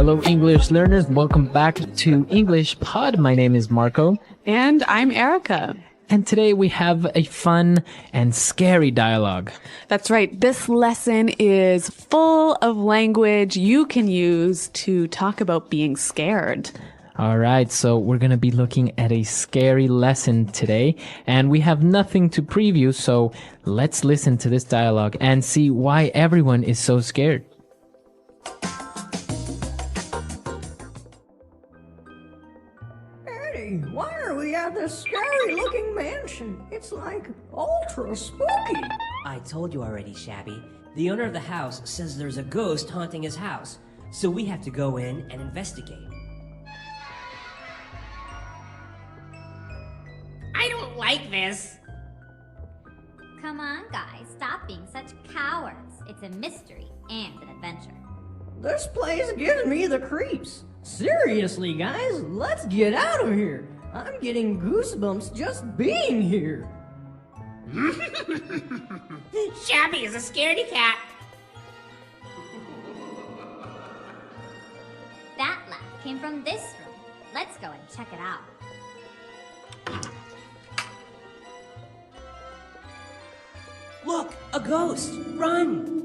Hello, English learners. Welcome back to English Pod. My name is Marco. And I'm Erica. And today we have a fun and scary dialogue. That's right. This lesson is full of language you can use to talk about being scared. All right, so we're going to be looking at a scary lesson today, and we have nothing to preview, so let's listen to this dialogue and see why everyone is so scared. Eddie, why are we at this scary-looking mansion? It's like ultra spooky. I told you already, Shabby. The owner of the house says there's a ghost haunting his house, so we have to go in and investigate. I don't like this. Come on, guys, stop being such cowards. It's a mystery and an adventure. This place gives me the creeps. Seriously, guys, let's get out of here. I'm getting goosebumps just being here. Shabby is a scaredy cat. That laugh came from this room. Let's go and check it out. Look, a ghost! Run!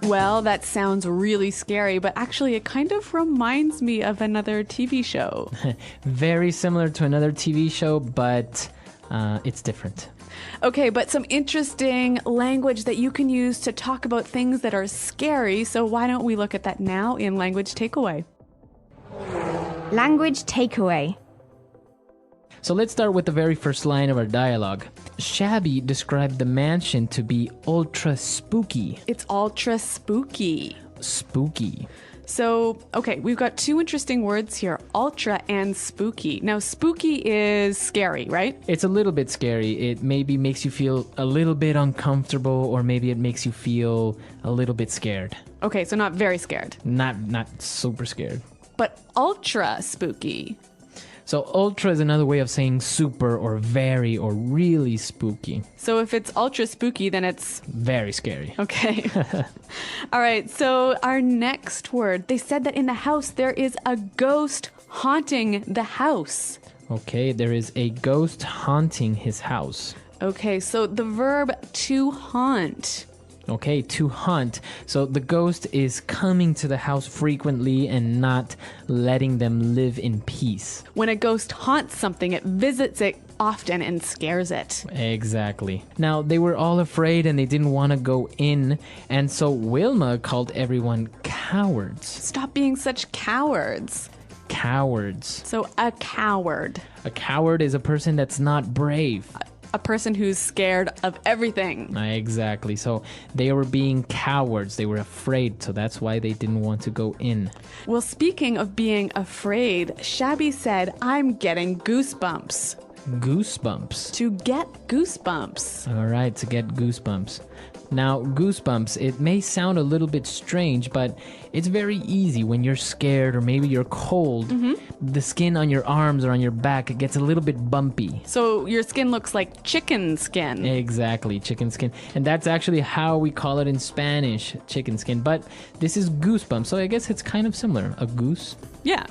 Well, that sounds really scary, but actually it kind of reminds me of another TV show. Very similar to another TV show, but it's different. Okay, but some interesting language that you can use to talk about things that are scary. So why don't we look at that now in Language Takeaway? Language takeaway. So let's start with the very first line of our dialogue. Shabby described the mansion to be ultra spooky. It's ultra spooky. Spooky. So, okay, we've got two interesting words here, ultra and spooky. Now, spooky is scary, right? It's a little bit scary. It maybe makes you feel a little bit uncomfortable, or maybe it makes you feel a little bit scared. Okay, so not very scared. Not super scared. But ultra spooky. So ultra is another way of saying super or very or really spooky. So if it's ultra spooky, then it's very scary. Okay. All right. So our next word, they said that in the house there is a ghost haunting the house. Okay, there is a ghost haunting his house. Okay, so the verb to haunt. Okay, to haunt. So the ghost is coming to the house frequently and not letting them live in peace. When a ghost haunts something, it visits it often and scares it. Exactly. Now, they were all afraid and they didn't want to go in, and so Wilma called everyone cowards. Stop being such cowards. Cowards. So a coward. A coward is a person that's not brave. A person who's scared of everything. Exactly. So they were being cowards. They were afraid. So that's why they didn't want to go in. Well, speaking of being afraid, Shabby said, I'm getting goosebumps. Goosebumps. To get goosebumps. All right, to get goosebumps. Now, goosebumps, it may sound a little bit strange, but it's very easy when you're scared or maybe you're cold. The skin on your arms or on your back, it gets a little bit bumpy. So your skin looks like chicken skin. Exactly, chicken skin. And that's actually how we call it in Spanish, chicken skin. But this is goosebumps, so I guess it's kind of similar. A goose? Yeah,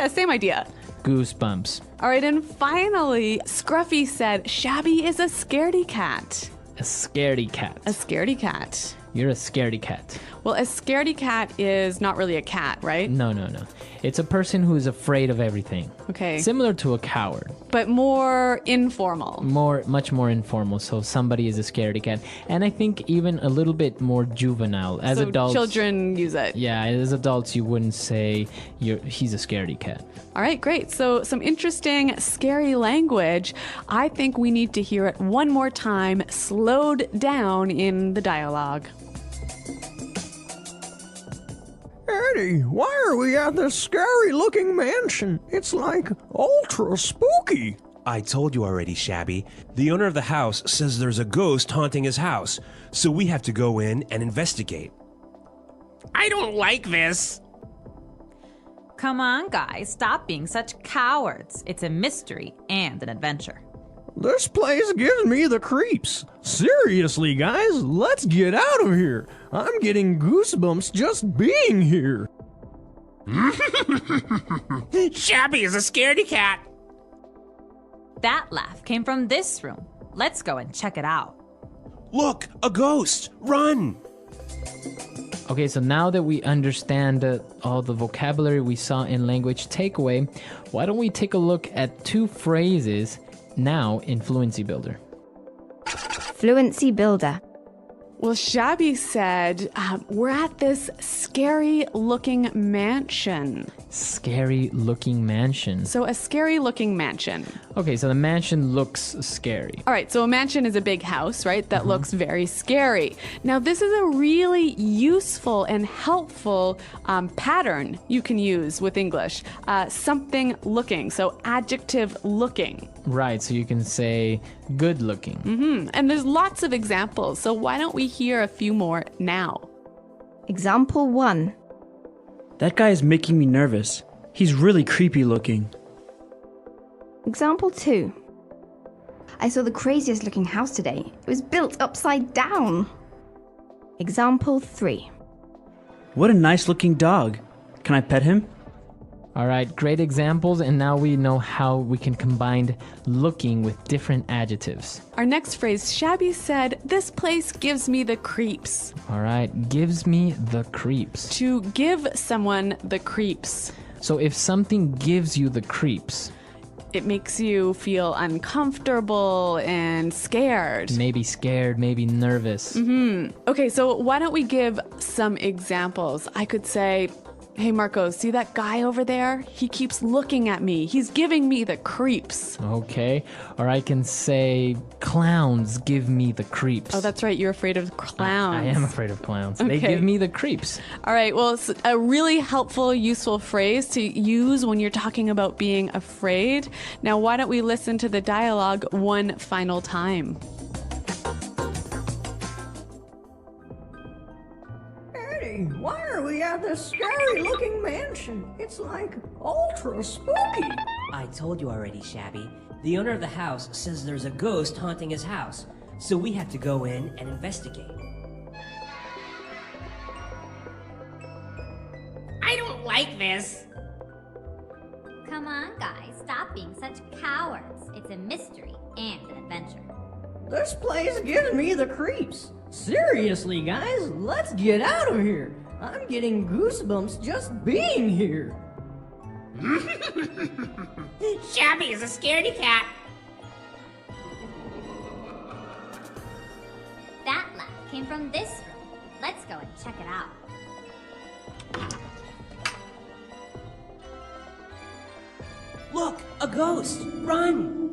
same idea. Goosebumps. All right, and finally, Scruffy said, Shabby is a scaredy cat. A scaredy cat. A scaredy cat. You're a scaredy cat. Well, a scaredy cat is not really a cat, right? No. It's a person who is afraid of everything. Okay. Similar to a coward. But more informal. Much more informal. So somebody is a scaredy cat. And I think even a little bit more juvenile. As so adults, children use it. Yeah, as adults, you wouldn't say he's a scaredy cat. All right, great. So some interesting, scary language. I think we need to hear it one more time, slowed down in the dialogue. Eddie, why are we at this scary-looking mansion? It's like ultra spooky. I told you already, Shabby. The owner of the house says there's a ghost haunting his house, so we have to go in and investigate. I don't like this. Come on, guys, stop being such cowards. It's a mystery and an adventure. This place gives me the creeps. Seriously, guys, let's get out of here. I'm getting goosebumps just being here. Shabby is a scaredy cat. That laugh came from this room. Let's go and check it out. Look, a ghost! Run! Okay, so now that we understand all the vocabulary we saw in language takeaway, why don't we take a look at 2 phrases now in Fluency Builder? Fluency Builder. Well, Shabby said, we're at this scary-looking mansion. Scary-looking mansion. So a scary-looking mansion. Okay, so the mansion looks scary. All right, so a mansion is a big house, right, that looks very scary. Now, this is a really useful and helpful pattern you can use with English. Something looking, so adjective looking. Right, so you can say good-looking. And there's lots of examples, so why don't we hear a few more now? Example 1. That guy is making me nervous. He's really creepy looking. Example 2. I saw the craziest looking house today. It was built upside down. Example 3. What a nice looking dog. Can I pet him? All right, great examples, and now we know how we can combine looking with different adjectives. Our next phrase, Shabby said, this place gives me the creeps. All right, gives me the creeps. To give someone the creeps. So if something gives you the creeps, it makes you feel uncomfortable and scared. Maybe scared, maybe nervous. Okay, so why don't we give some examples? I could say, hey, Marco, see that guy over there? He keeps looking at me. He's giving me the creeps. Okay. Or I can say, clowns give me the creeps. Oh, that's right. You're afraid of clowns. I am afraid of clowns. Okay. They give me the creeps. All right. Well, it's a really helpful, useful phrase to use when you're talking about being afraid. Now, why don't we listen to the dialogue one final time? Why are we at this scary-looking mansion? It's like ultra spooky. I told you already, Shabby. The owner of the house says there's a ghost haunting his house, so we have to go in and investigate. I don't like this. Come on, guys, stop being such cowards. It's a mystery and an adventure. This place gives me the creeps. Seriously, guys, let's get out of here. I'm getting goosebumps just being here. Shabby is a scaredy cat. That laugh came from this room. Let's go and check it out. Look, a ghost! Run!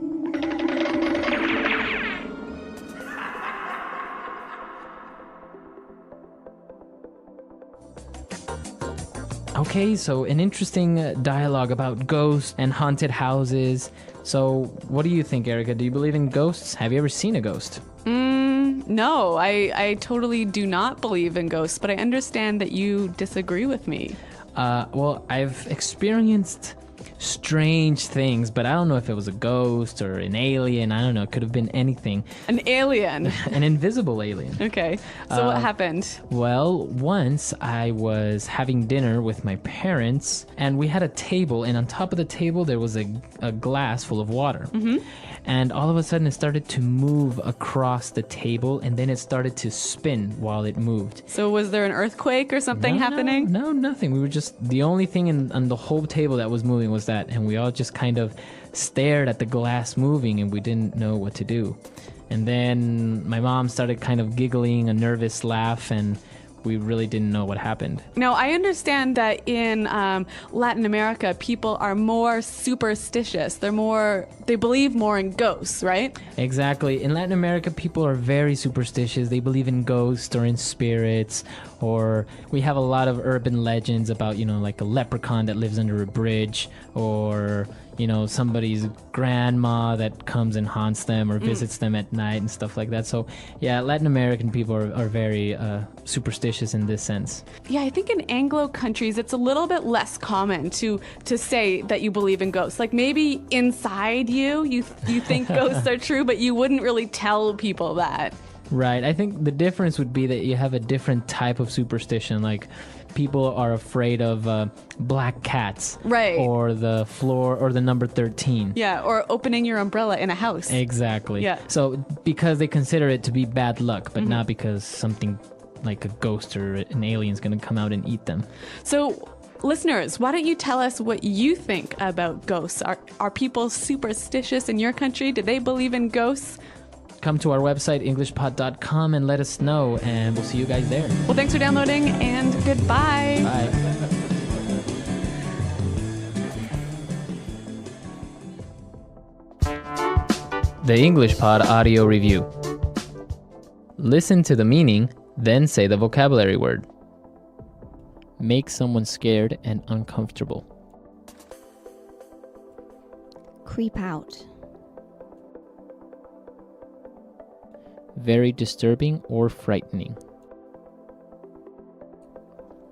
Okay, so an interesting dialogue about ghosts and haunted houses. So what do you think, Erica? Do you believe in ghosts? Have you ever seen a ghost? No, I totally do not believe in ghosts, but I understand that you disagree with me. Well, I've experienced strange things, but I don't know if it was a ghost or an alien. I don't know. It could have been anything. An alien. An invisible alien. Okay. So what happened? Well, once I was having dinner with my parents, and we had a table, and on top of the table there was a glass full of water. And all of a sudden it started to move across the table, and then it started to spin while it moved. So was there an earthquake or something happening? No, nothing. We were just, the only thing on the whole table that was moving was that, and we all just kind of stared at the glass moving, and we didn't know what to do. And then my mom started kind of giggling, a nervous laugh, and we really didn't know what happened. Now, I understand that in Latin America, people are more superstitious. They believe more in ghosts, right? Exactly. In Latin America, people are very superstitious. They believe in ghosts or in spirits Or we have a lot of urban legends about, like a leprechaun that lives under a bridge, or, somebody's grandma that comes and haunts them or visits them at night and stuff like that. So, yeah, Latin American people are very superstitious in this sense. Yeah, I think in Anglo countries, it's a little bit less common to say that you believe in ghosts. Like maybe inside you think ghosts are true, but you wouldn't really tell people that. Right. I think the difference would be that you have a different type of superstition. Like people are afraid of black cats. Right. Or the floor or the number 13. Yeah, or opening your umbrella in a house. Exactly. Yeah. So because they consider it to be bad luck, but not because something like a ghost or an alien's going to come out and eat them. So listeners, why don't you tell us what you think about ghosts? Are people superstitious in your country? Do they believe in ghosts? Come to our website, englishpod.com, and let us know, and we'll see you guys there. Well, thanks for downloading, and goodbye. Bye. The English Pod Audio Review. Listen to the meaning, then say the vocabulary word. Make someone scared and uncomfortable. Creep out. Very disturbing or frightening.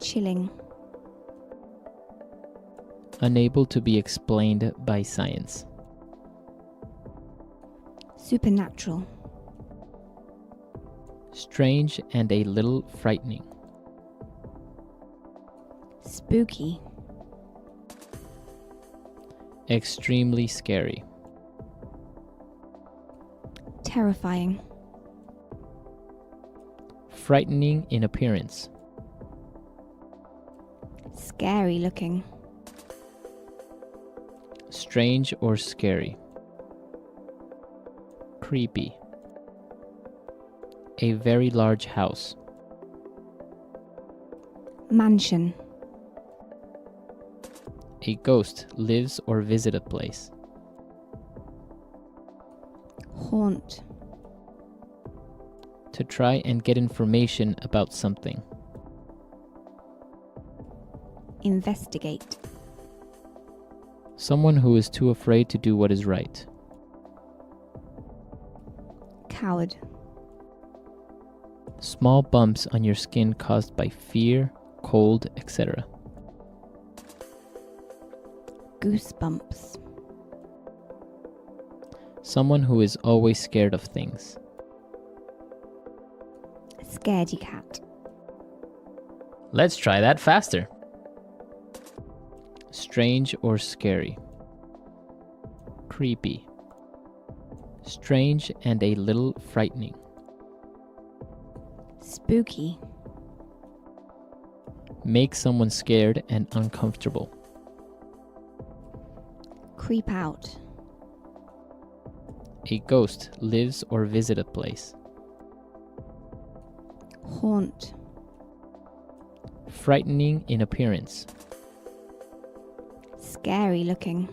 Chilling. Unable to be explained by science. Supernatural. Strange and a little frightening. Spooky. Extremely scary. Terrifying. Frightening in appearance. Scary looking. Strange or scary. Creepy. A very large house. Mansion. A ghost lives or visits a place. Haunt. To try and get information about something. Investigate. Someone who is too afraid to do what is right. Coward. Small bumps on your skin caused by fear, cold, etc. Goosebumps. Someone who is always scared of things. Scaredy cat. Let's try that faster. Strange or scary. Creepy. Strange and a little frightening. Spooky. Make someone scared and uncomfortable. Creep out. A ghost lives or visits a place. Haunt. Frightening in appearance. Scary looking.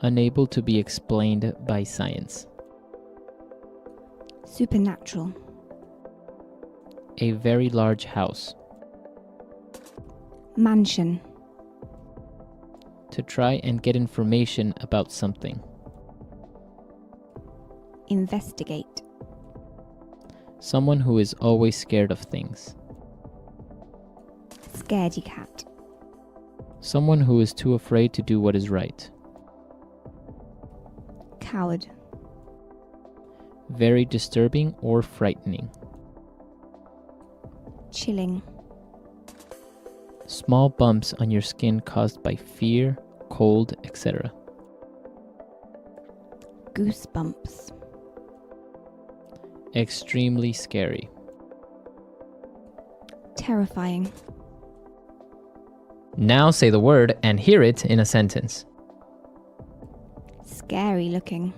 Unable to be explained by science. Supernatural. A very large house. Mansion. To try and get information about something. Investigate. Someone who is always scared of things. Scaredy cat. Someone who is too afraid to do what is right. Coward. Very disturbing or frightening. Chilling. Small bumps on your skin caused by fear, cold, etc. Goosebumps. Extremely scary. Terrifying. Now say the word and hear it in a sentence. Scary looking.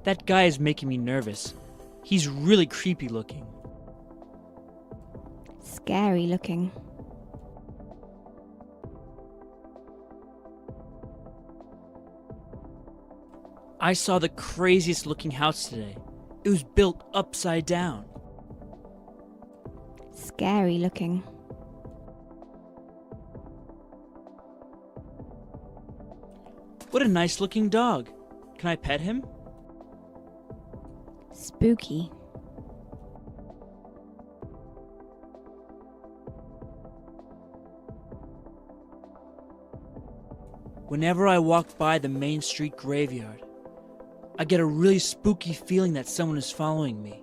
That guy is making me nervous. He's really creepy looking. Scary looking. I saw the craziest looking house today. It was built upside down. Scary looking. What a nice looking dog. Can I pet him? Spooky. Whenever I walk by the Main Street graveyard, I get a really spooky feeling that someone is following me.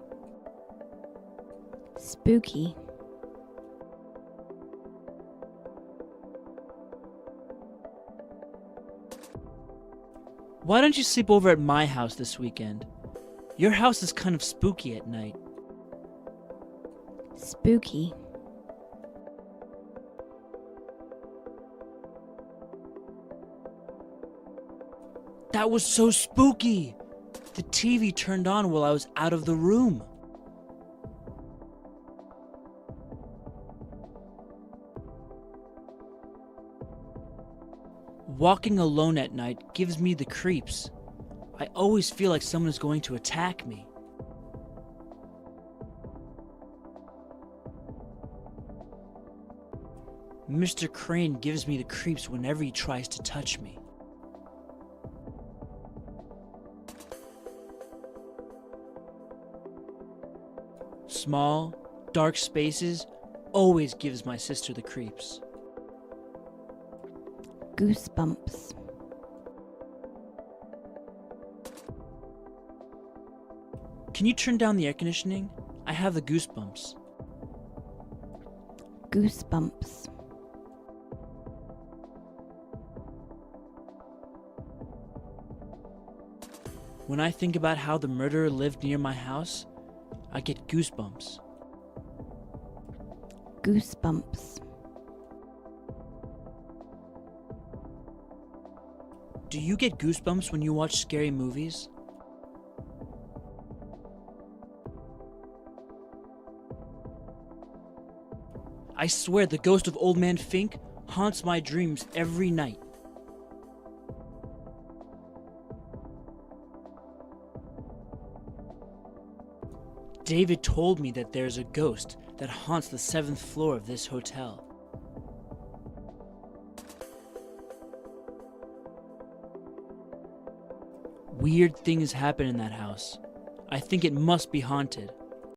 Spooky. Why don't you sleep over at my house this weekend? Your house is kind of spooky at night. Spooky. That was so spooky! The TV turned on while I was out of the room. Walking alone at night gives me the creeps. I always feel like someone is going to attack me. Mr. Crane gives me the creeps whenever he tries to touch me. Small, dark spaces always gives my sister the creeps. Goosebumps. Can you turn down the air conditioning? I have the goosebumps. Goosebumps. When I think about how the murderer lived near my house, I get goosebumps. Goosebumps. Do you get goosebumps when you watch scary movies? I swear the ghost of Old Man Fink haunts my dreams every night. David told me that there's a ghost that haunts the 7th floor of this hotel. Weird things happen in that house. I think it must be haunted.